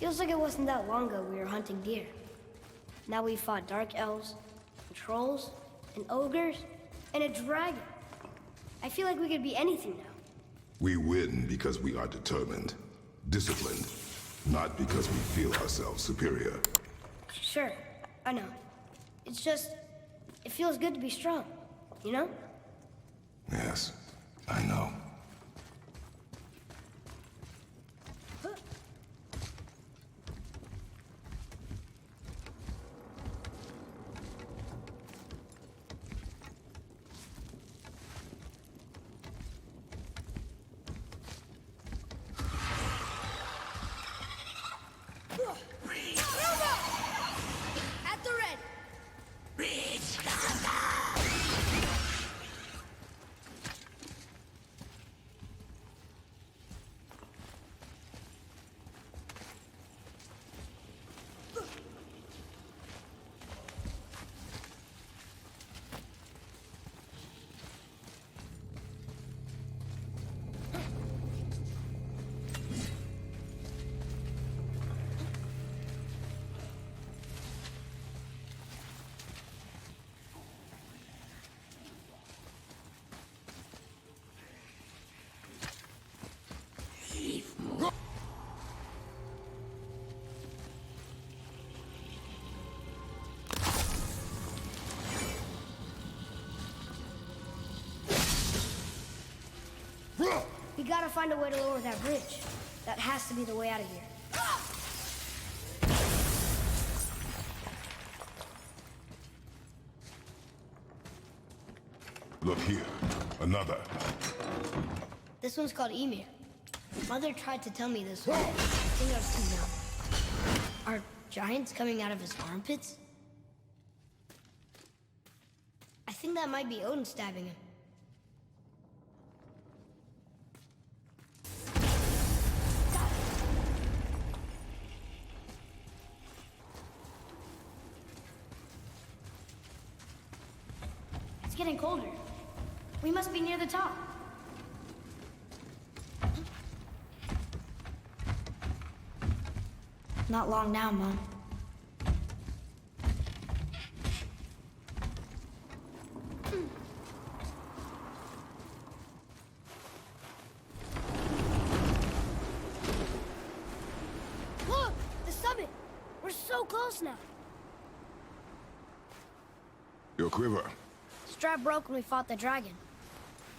Feels like it wasn't that long ago we were hunting deer. Now we fought dark elves, and trolls, and ogres, and a dragon. I feel like we could be anything now. We win because we are determined, disciplined, not because we feel ourselves superior. Sure, I know. It's just, it feels good to be strong, you know? Yes, I know. At the red! We gotta find a way to lower that bridge. That has to be the way out of here. Look here, another. This one's called Mimir. Mother tried to tell me this one. I think I was too young. Are giants coming out of his armpits? I think that might be Odin stabbing him. It's getting colder. We must be near the top. Not long now, Mom. Look! The summit! We're so close now. Your quiver. Strap broke when we fought the dragon.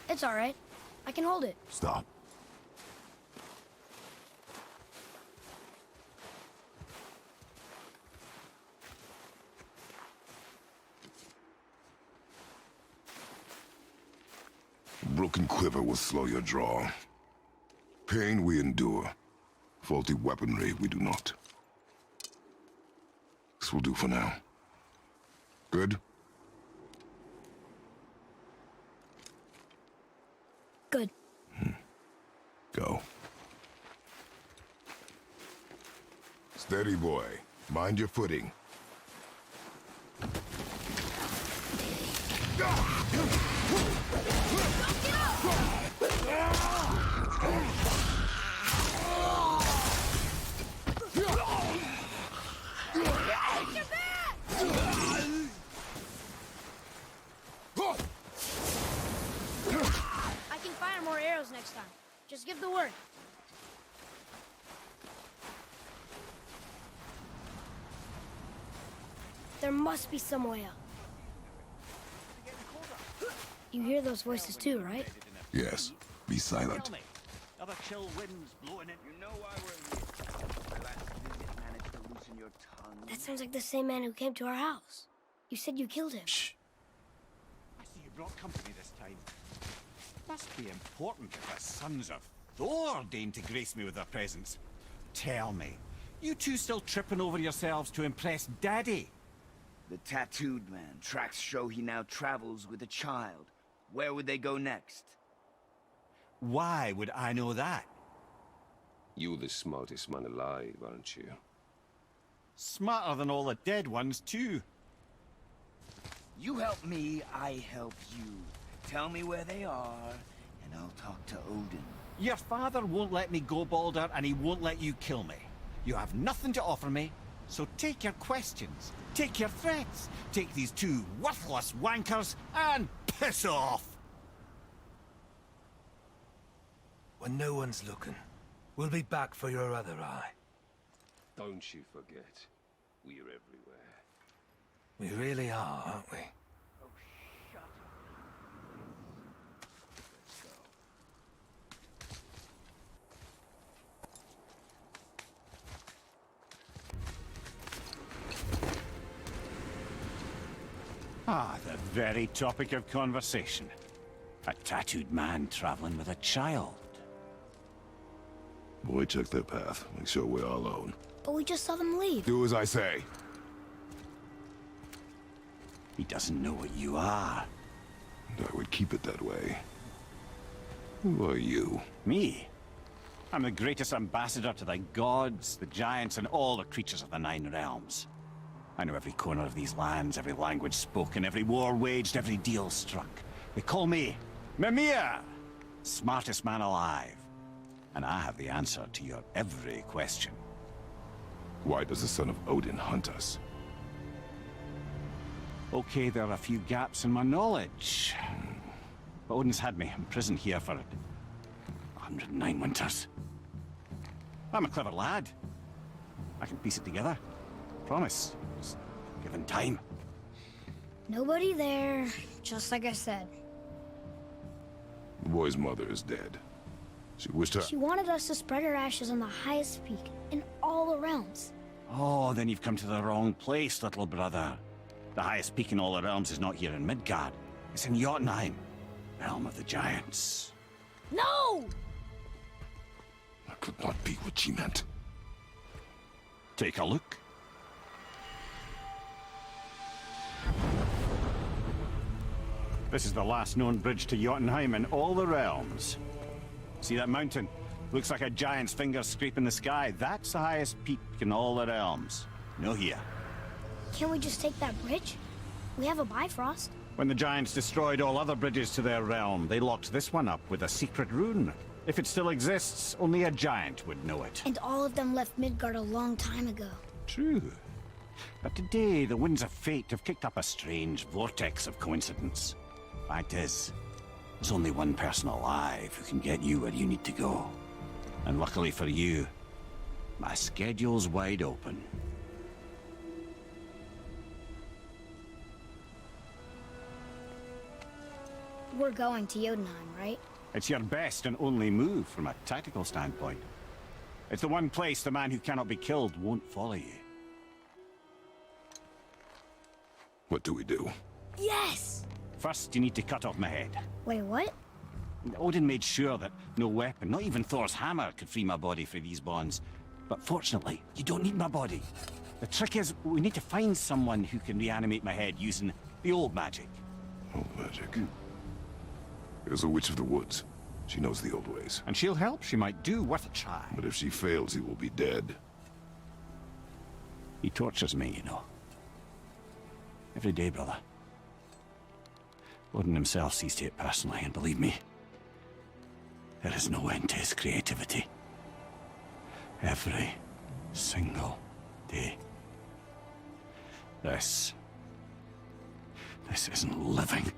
It's all right. I can hold it. Stop. Broken quiver will slow your draw. Pain we endure. Faulty weaponry we do not. This will do for now. Good? Good. Go. Steady, boy. Mind your footing. I can fire more arrows next time. Just give the word. There must be some way up. You hear those voices too, right? Yes. Be silent. Tell me, other chill winds blowing in. You know why we're here. My last visit managed to loosen your tongue. That sounds like the same man who came to our house. You said you killed him. Shh. I see you brought company this time. Must be important if the sons of Thor deign to grace me with their presence. Tell me, you two still tripping over yourselves to impress Daddy? The tattooed man. Tracks show he now travels with a child. Where would they go next? Why would I know that? You're the smartest man alive, aren't you? Smarter than all the dead ones, too. You help me, I help you. Tell me where they are, and I'll talk to Odin. Your father won't let me go, Balder, and he won't let you kill me. You have nothing to offer me, so take your questions, take your threats, take these two worthless wankers, and piss off! When no one's looking, we'll be back for your other eye. Don't you forget, we're everywhere. We really are, aren't we? Ah, the very topic of conversation. A tattooed man traveling with a child. Boy, check their path. Make sure we're all alone. But we just saw them leave. Do as I say. He doesn't know what you are. And I would keep it that way. Who are you? Me? I'm the greatest ambassador to the gods, the giants, and all the creatures of the Nine Realms. I know every corner of these lands, every language spoken, every war waged, every deal struck. They call me Mimir, smartest man alive. And I have the answer to your every question. Why does the son of Odin hunt us? Okay, there are a few gaps in my knowledge. But Odin's had me imprisoned here for 109 winters. I'm a clever lad. I can piece it together. Promise. Just given time. Nobody there, just like I said. The boy's mother is dead. She wished her... She wanted us to spread her ashes on the highest peak in all the realms. Oh, then you've come to the wrong place, little brother. The highest peak in all the realms is not here in Midgard. It's in Jotunheim, realm of the giants. No! That could not be what she meant. Take a look. This is the last known bridge to Jotunheim in all the realms. See that mountain? Looks like a giant's finger scraping the sky. That's the highest peak in all the realms. No here. Can't we just take that bridge? We have a Bifrost. When the giants destroyed all other bridges to their realm, they locked this one up with a secret rune. If it still exists, only a giant would know it. And all of them left Midgard a long time ago. True. But today, the winds of fate have kicked up a strange vortex of coincidence. Fact is, there's only one person alive who can get you where you need to go. And luckily for you, my schedule's wide open. We're going to Jotunheim, right? It's your best and only move from a tactical standpoint. It's the one place the man who cannot be killed won't follow you. What do we do? Yes! First, you need to cut off my head. Wait, what? Odin made sure that no weapon, not even Thor's hammer, could free my body from these bonds. But fortunately, you don't need my body. The trick is, we need to find someone who can reanimate my head using the old magic. Old magic. There's a witch of the woods. She knows the old ways. And she'll help. She might do worth a try. But if she fails, he will be dead. He tortures me, you know. Every day, brother. Odin himself sees to it personally, and believe me, there is no end to his creativity. Every single day. This isn't living.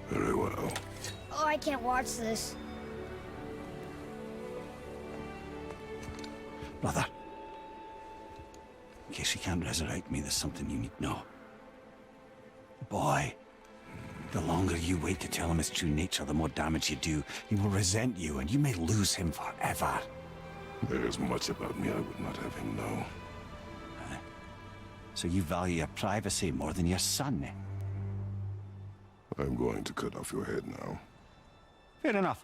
Very well. Oh, I can't watch this. Brother, in case he can't resurrect me, there's something you need to know. Boy, the longer you wait to tell him his true nature, the more damage you do. He will resent you, and you may lose him forever. There is much about me I would not have him know. So you value your privacy more than your son, eh? I'm going to cut off your head now. Fair enough.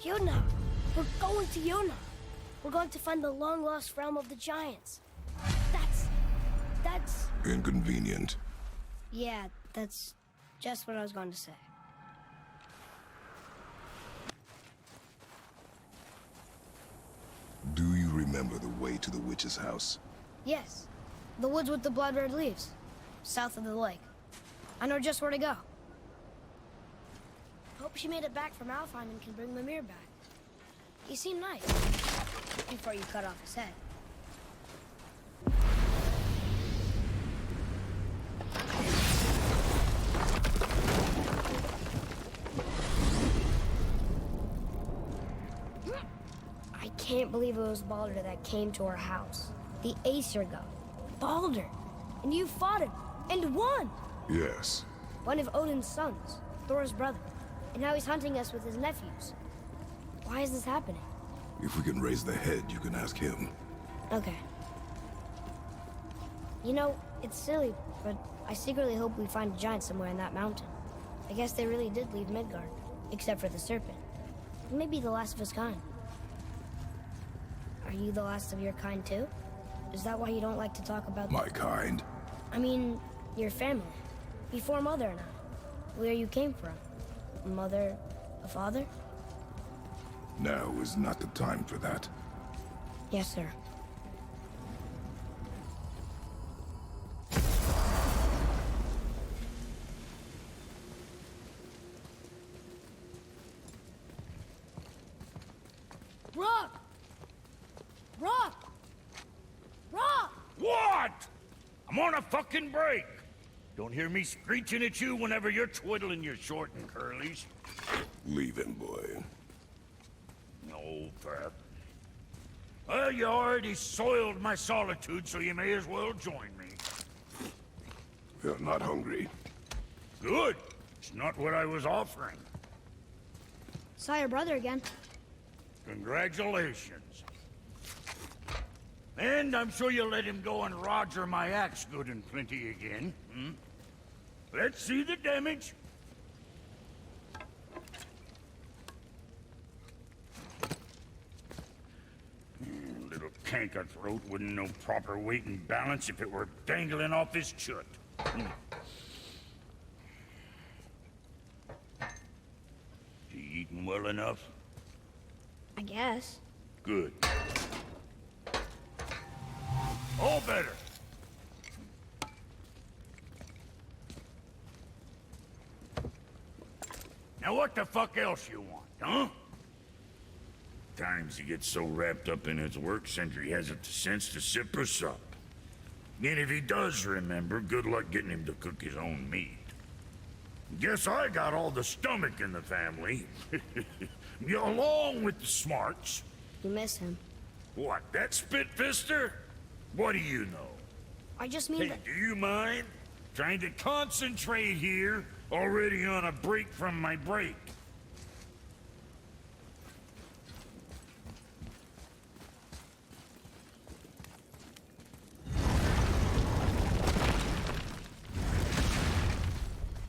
Yona! We're going to Yona! We're going to find the long-lost realm of the giants. That's... Inconvenient. Yeah, that's just what I was going to say. Do you remember the way to the witch's house? Yes, the woods with the blood-red leaves, south of the lake. I know just where to go. Hope she made it back from Alfheim and can bring Mimir back. He seemed nice, before you cut off his head. I can't believe it was Baldur that came to our house. The Aesir god. Baldur! And you fought him, and won! Yes. One of Odin's sons, Thor's brother. And now he's hunting us with his nephews. Why is this happening? If we can raise the head, you can ask him. Okay. You know, it's silly, but I secretly hope we find a giant somewhere in that mountain. I guess they really did leave Midgard, except for the serpent. Maybe the last of his kind. Are you the last of your kind too? Is that why you don't like to talk about... My kind? I mean, your family. Before Mother and I. Where you came from. A mother, a father? Now is not the time for that. Yes, sir. Rock! Rock! Rock! What? I'm on a fucking break. Don't hear me screeching at you whenever you're twiddling your short and curlies. Leave him, boy. No, Pep. Well, you already soiled my solitude, so you may as well join me. You're not hungry. Good. It's not what I was offering. Saw your brother again. Congratulations. And I'm sure you'll let him go and roger my axe good and plenty again. Hmm? Let's see the damage. Little canker throat wouldn't know proper weight and balance if it were dangling off his chut. Hmm. You eating well enough? I guess. Good. All better. Now what the fuck else you want, huh? Times he gets so wrapped up in his work, Sentry hasn't the sense to sip or sup. And if he does remember, good luck getting him to cook his own meat. Guess I got all the stomach in the family. Along with the smarts. You miss him. What, that spit-fister? What do you know? I just mean Hey, that... do you mind? Trying to concentrate here, already on a break from my break.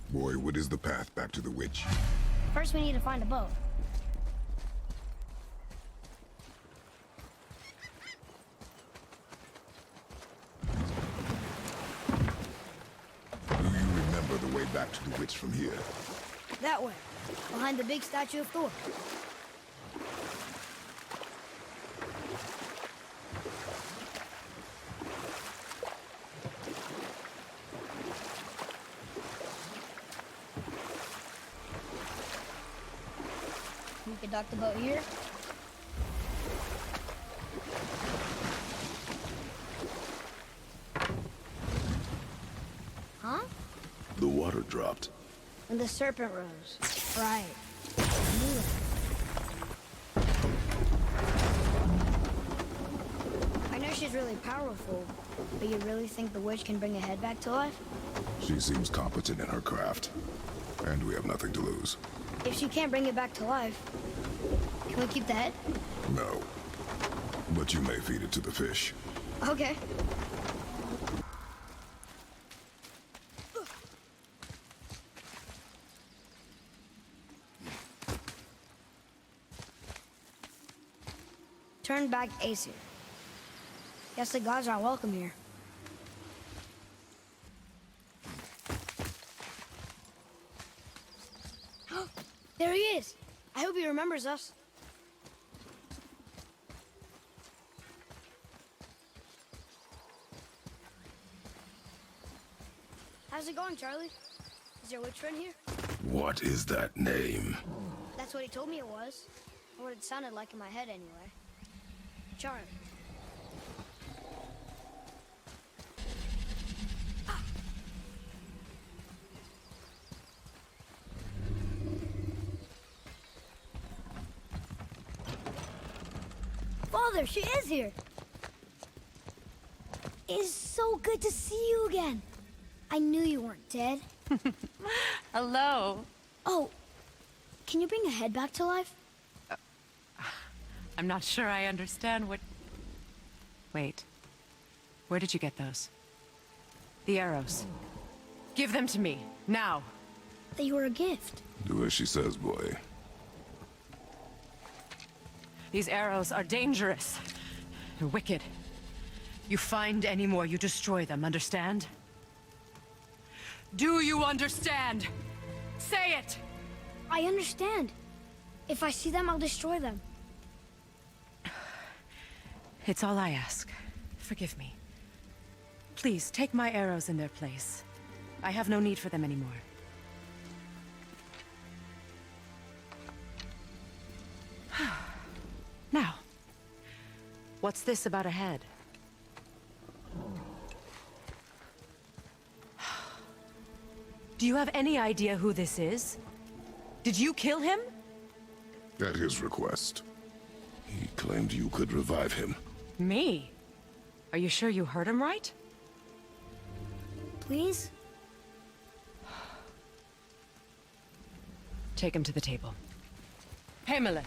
Boy, what is the path back to the witch? First we need to find a boat. Do you remember the way back to the witch from here? That way. Behind the big statue of Thor. We could dock the boat here. Huh? The water dropped. And the serpent rose. Right. I knew it. I know she's really powerful, but you really think the witch can bring a head back to life? She seems competent in her craft. And we have nothing to lose. If she can't bring it back to life, can we keep the head? No. But you may feed it to the fish. Okay. Turn back Aesir. Guess the gods aren't welcome here. is! I hope he remembers us. How's it going, Charlie? Is your witch friend here? What is that name? That's what he told me it was. Or what it sounded like in my head, anyway. Charlie. Father, she is here! It is so good to see you again. I knew you weren't dead. Hello. Oh, can you bring a head back to life? I'm not sure I understand what... Wait. Where did you get those? The arrows. Give them to me, now. They were a gift. Do as she says, boy. These arrows are dangerous. They're wicked. You find any more, you destroy them, understand? Do you understand? Say it! I understand. If I see them, I'll destroy them. It's all I ask. Forgive me. Please, take my arrows in their place. I have no need for them anymore. Now, what's this about a head? Do you have any idea who this is? Did you kill him? At his request. He claimed you could revive him. Me? Are you sure you heard him right? Please? Take him to the table. Pamela.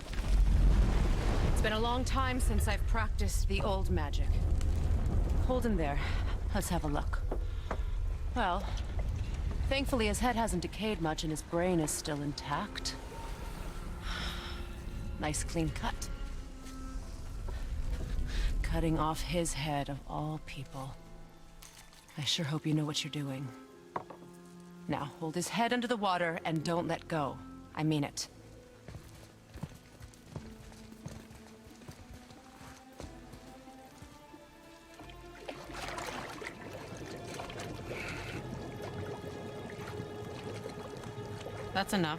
It's been a long time since I've practiced the old magic. Hold him there. Let's have a look. Well, thankfully his head hasn't decayed much and his brain is still intact. Nice clean cut. Cutting off his head of all people. I sure hope you know what you're doing. Now, hold his head under the water and don't let go. I mean it. That's enough.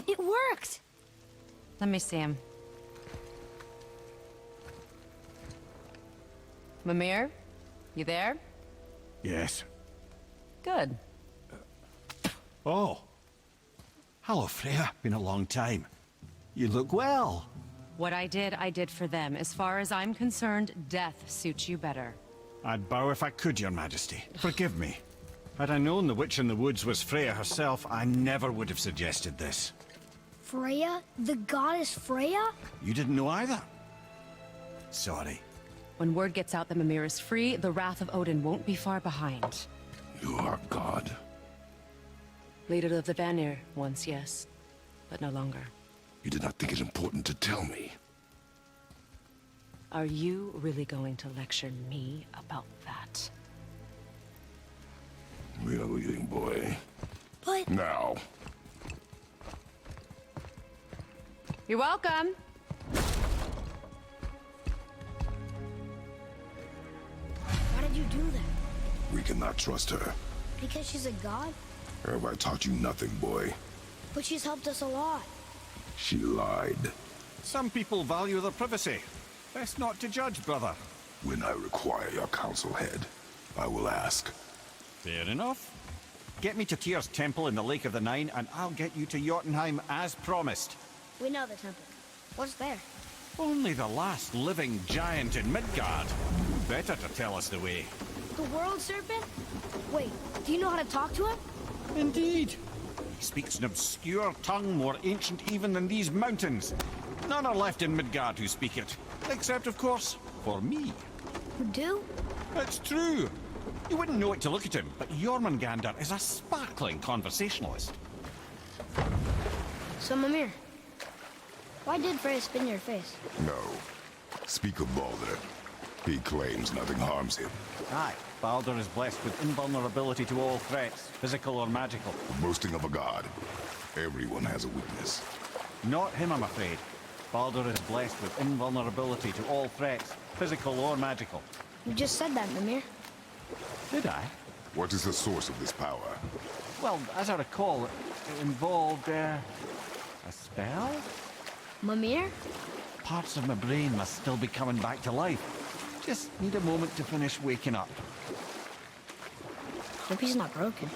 It worked! Let me see him. Mimir? You there? Yes. Good. Oh. Hello, Freya. Been a long time. You look well. What I did for them. As far as I'm concerned, death suits you better. I'd bow if I could, Your Majesty. Forgive me. Had I known the witch in the woods was Freya herself, I never would have suggested this. Freya? The goddess Freya? You didn't know either? Sorry. When word gets out that Mimir is free, the wrath of Odin won't be far behind. You are God. Leader of the Vanir, once, yes. But no longer. You did not think it important to tell me. Are you really going to lecture me about that? We are leaving, boy. But... Now. You're welcome. Why did you do that? We cannot trust her. Because she's a god? Have I taught you nothing, boy? But she's helped us a lot. She lied. Some people value their privacy. Best not to judge, brother. When I require your council head, I will ask. Fair enough. Get me to Tyr's temple in the Lake of the Nine, and I'll get you to Jotunheim as promised. We know the temple. What's there? Only the last living giant in Midgard. Who better to tell us the way? The world serpent? Wait, do you know how to talk to him? Indeed. He speaks an obscure tongue more ancient even than these mountains. None are left in Midgard who speak it. Except, of course, for me. You do? It's true. You wouldn't know it to look at him, but Jormungandr is a sparkling conversationalist. So, Mimir, why did Freya spit in your face? No. Speak of Balder. He claims nothing harms him. Aye, Baldur is blessed with invulnerability to all threats, physical or magical. Boasting of a god. Everyone has a weakness. Not him, I'm afraid. Baldur is blessed with invulnerability to all threats, physical or magical. You just said that, Mimir. Did I? What is the source of this power? Well, as I recall, it involved, a spell? Mimir? Parts of my brain must still be coming back to life. Just need a moment to finish waking up. Hope he's not broken.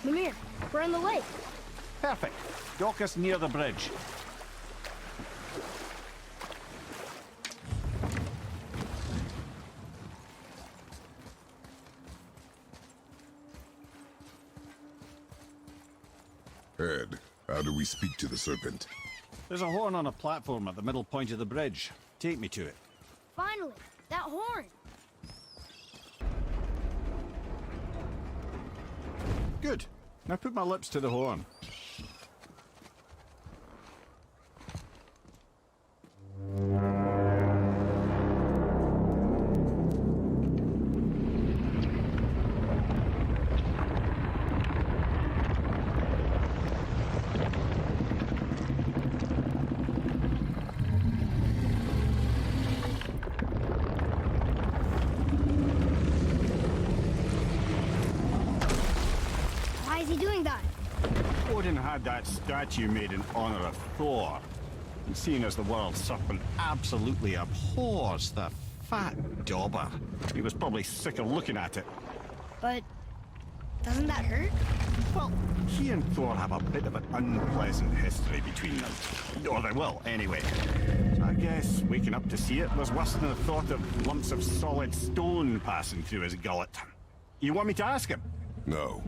Mimir, we're in the lake. Perfect. Dock us near the bridge. Ed, how do we speak to the serpent? There's a horn on a platform at the middle point of the bridge. Take me to it. Finally, that horn. Good. Now put my lips to the horn. Why is he doing that? Odin had that statue made in honor of Thor. And seeing as the world serpent absolutely abhors the fat dauber, he was probably sick of looking at it. But doesn't that hurt? Well, he and Thor have a bit of an unpleasant history between them. Or they will, anyway. So I guess waking up to see it was worse than the thought of lumps of solid stone passing through his gullet. You want me to ask him? No.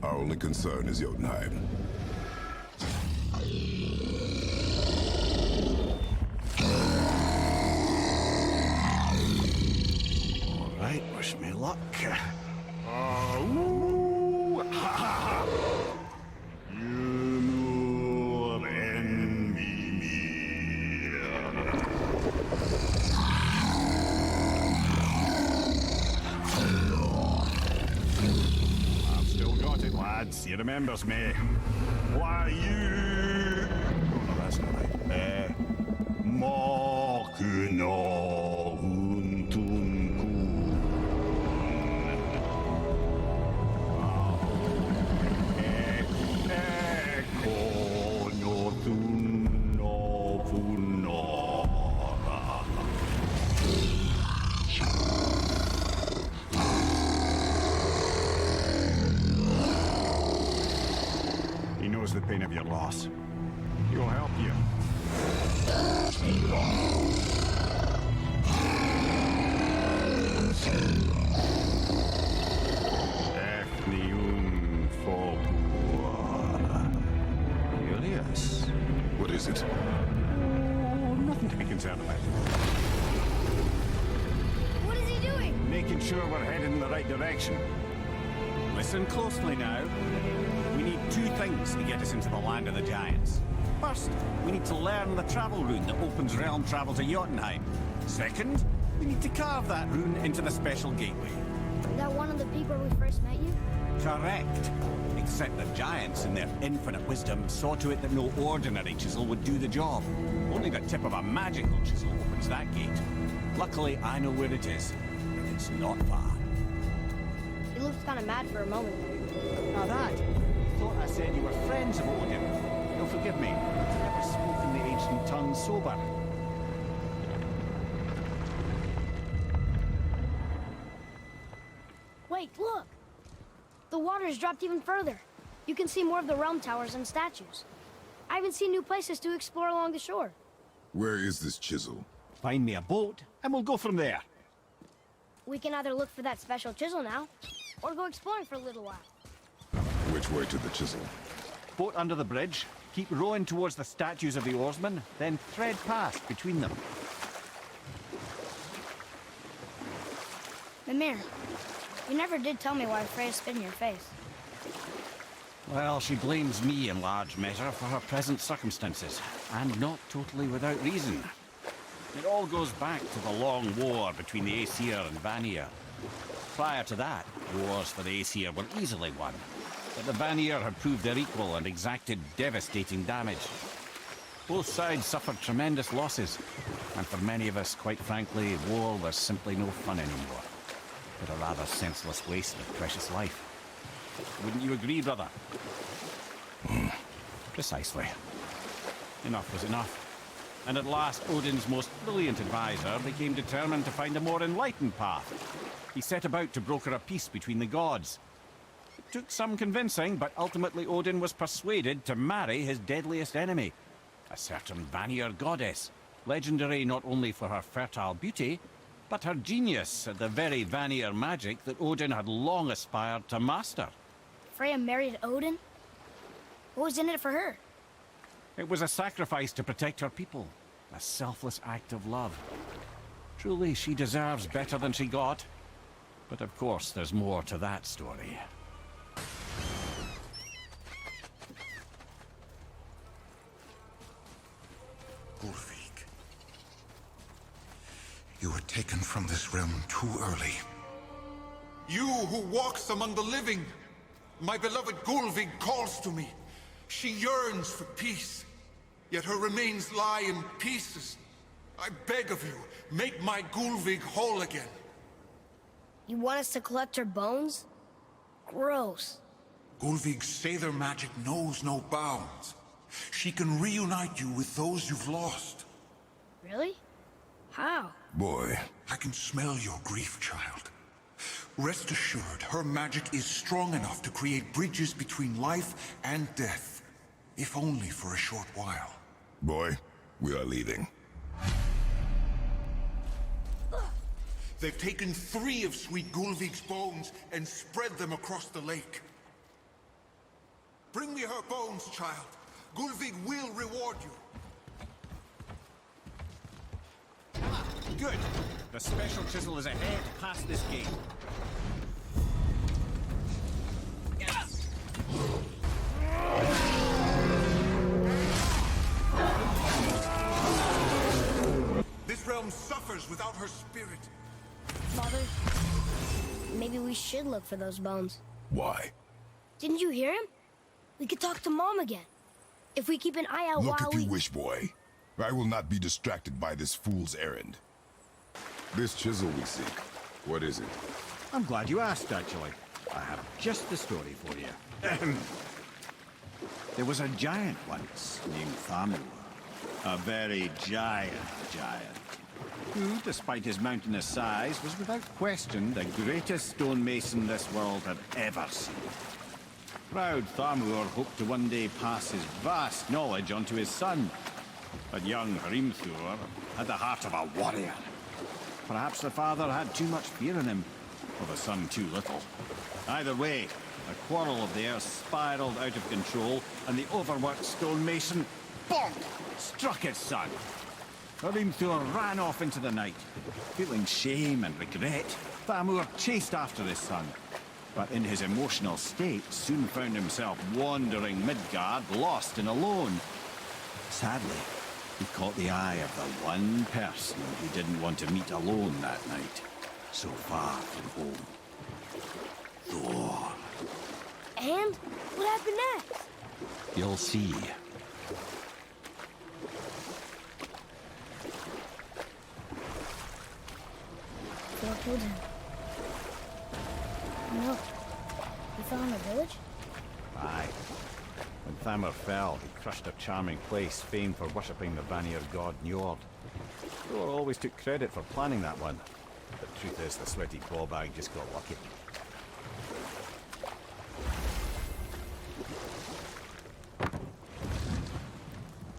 Our only concern is Jotunheim. All right, wish me luck. Ooh, ha, ha, ha. Mimir and Mimir. I've still got it, lads. He remembers me. Why you? Oh, no, that's not right. Makuna Huntunku. He knows the pain of your loss. He'll help you. Julius. What is it? Oh, nothing to be concerned about. What is he doing? Making sure we're heading in the right direction. Listen closely now. We need two things to get us into the land of the giants. First, we need to learn the travel rune that opens realm travel to Jotunheim. Second, we need to carve that rune into the special gateway. Is that one of the peak where we first met you? Correct. Except the giants, in their infinite wisdom, saw to it that no ordinary chisel would do the job. Only the tip of a magical chisel opens that gate. Luckily, I know where it is, and it's not far. He looked kind of mad for a moment. Now that, thought I said you were friends of Odin. You'll forgive me. I've never spoken the ancient tongue sober. Wait, look! The water's dropped even further. You can see more of the realm towers and statues. I even see new places to explore along the shore. Where is this chisel? Find me a boat, and we'll go from there. We can either look for that special chisel now, or go exploring for a little while. Which way to the chisel? Boat under the bridge, keep rowing towards the statues of the oarsmen, then thread past between them. Mimir, you never did tell me why Freya spit in your face. Well, she blames me in large measure for her present circumstances, and not totally without reason. It all goes back to the long war between the Aesir and Vanir. Prior to that, wars for the Aesir were easily won, but the Vanir had proved their equal and exacted devastating damage. Both sides suffered tremendous losses, and for many of us, quite frankly, war was simply no fun anymore, but a rather senseless waste of precious life. Wouldn't you agree, brother? Precisely. Enough was enough. And at last, Odin's most brilliant advisor became determined to find a more enlightened path. He set about to broker a peace between the gods. It took some convincing, but ultimately Odin was persuaded to marry his deadliest enemy, a certain Vanir goddess, legendary not only for her fertile beauty, but her genius at the very Vanir magic that Odin had long aspired to master. Freya married Odin? What was in it for her? It was a sacrifice to protect her people, a selfless act of love. Truly, she deserves better than she got. But of course, there's more to that story. Ulfik, you were taken from this realm too early. You who walks among the living! My beloved Gulvig calls to me. She yearns for peace, yet her remains lie in pieces. I beg of you, make my Gulvig whole again. You want us to collect her bones? Gross. Gulvig's Sather magic knows no bounds. She can reunite you with those you've lost. Really? How? Boy. I can smell your grief, child. Rest assured, her magic is strong enough to create bridges between life and death. If only for a short while. Boy, we are leaving. They've taken 3 of sweet Gulvig's bones and spread them across the lake. Bring me her bones, child. Gulvig will reward you. Good. The special chisel is ahead past this gate. This realm suffers without her spirit. Father, maybe we should look for those bones. Why? Didn't you hear him? We could talk to Mom again. If we keep an eye out Look while if you wish, boy. I will not be distracted by this fool's errand. This chisel we seek, what is it? I'm glad you asked, actually. I have just the story for you. There was a giant once named Thamur. A very giant, who, despite his mountainous size, was without question the greatest stonemason this world had ever seen. Proud Thamur hoped to one day pass his vast knowledge onto his son. But young Hrimthur had the heart of a warrior. Perhaps the father had too much fear in him, or the son too little. Either way, a quarrel of theirs spiraled out of control, and the overworked stonemason, bonk, struck his son. Hrimthur ran off into the night. Feeling shame and regret, Thamur chased after his son. But in his emotional state, soon found himself wandering Midgard, lost and alone. Sadly, he caught the eye of the one person he didn't want to meet alone that night, so far from home. Thor. And? What happened next? You'll see. Thor killed him. No. He fell in the village? Aye. When Thamur fell, he crushed a charming place famed for worshipping the Vanir god Njord. Thor always took credit for planning that one. But truth is, the sweaty ballbag just got lucky.